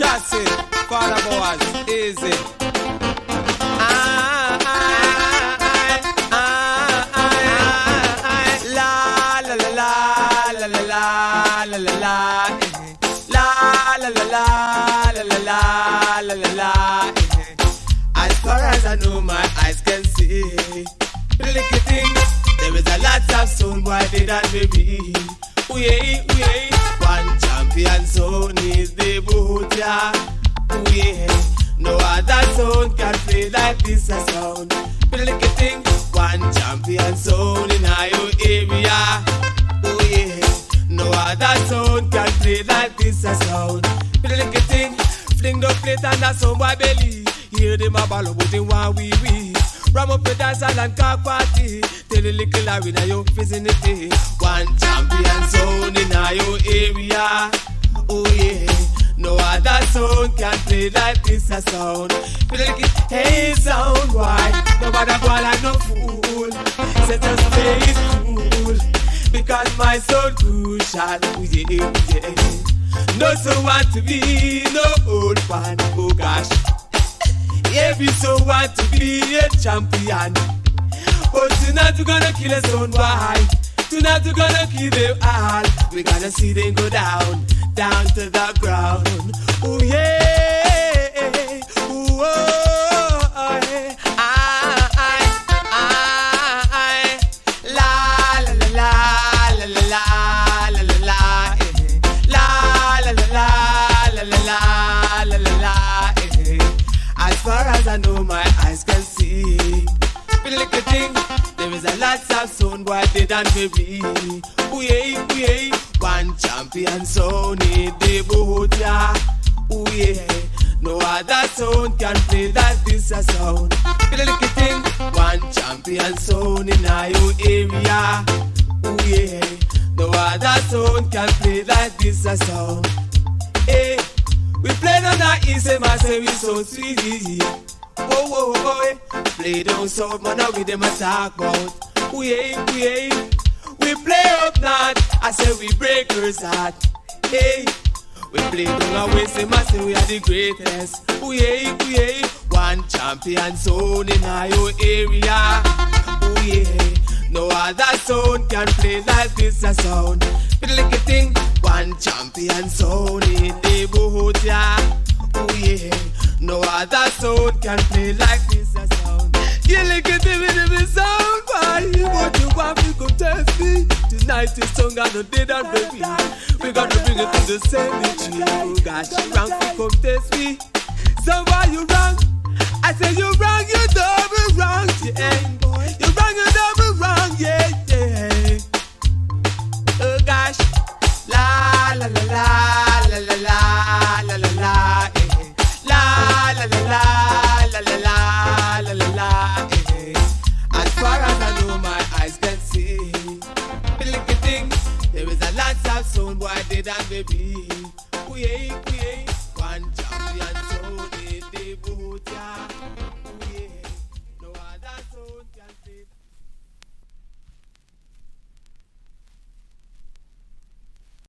Chassis, Father Boaz, easy. As far as I know, my eyes can see. Little thing, there is a lot of sound boy did that baby. We one champion sound is the Buddha. We no other sound can play like this a sound. Little thing, one champion sound in your area. We no other sound can play like this a sound. Little thing, fling the plate and a sound boy belly. Hear them a ball about in one wee. Ram up the dance and cock party. Tell the little Larry now your vicinity. One champion sound in your area. Oh yeah, no other sound can play like this a sound. Hey sound boy, nobody go like no fool. Set us stay cool, because my sound crucial. Oh yeah. No so want to be no old fan. Oh gosh. Every so want to be a champion. But tonight we're gonna kill us on why. Tonight we're gonna kill them all. We're gonna see them go down, down to the ground. Oh yeah, oh, yeah. La la la la la la la la la la la la la la la. As far as I know, my eyes can see. Little thing, there is a lot of sound boy they done baby. We one champion sound in the Buddha. We no other sound can play like this a sound. Little thing, one champion sound in your area. We no other sound can play like this a sound. Hey. We play on the easy man, say we so sweet. Oh, play down south, man, with them a talk about. We play up north, I say we breakers heart. Hey, we play down our way, say man, say we are the greatest. We one champion sound in your area. No other sound can play like this a sound. Little thing, one champion sound in the Buddha. Oh yeah, no other sound can play like this a sound. You look at me with the sound, boy. What you want me to test me? Tonight is song and no day that baby. We gotta bring it to the cemetery. Oh gosh, you wrong, we come test me. So why you wrong? I say you wrong, you double wrong. You ain't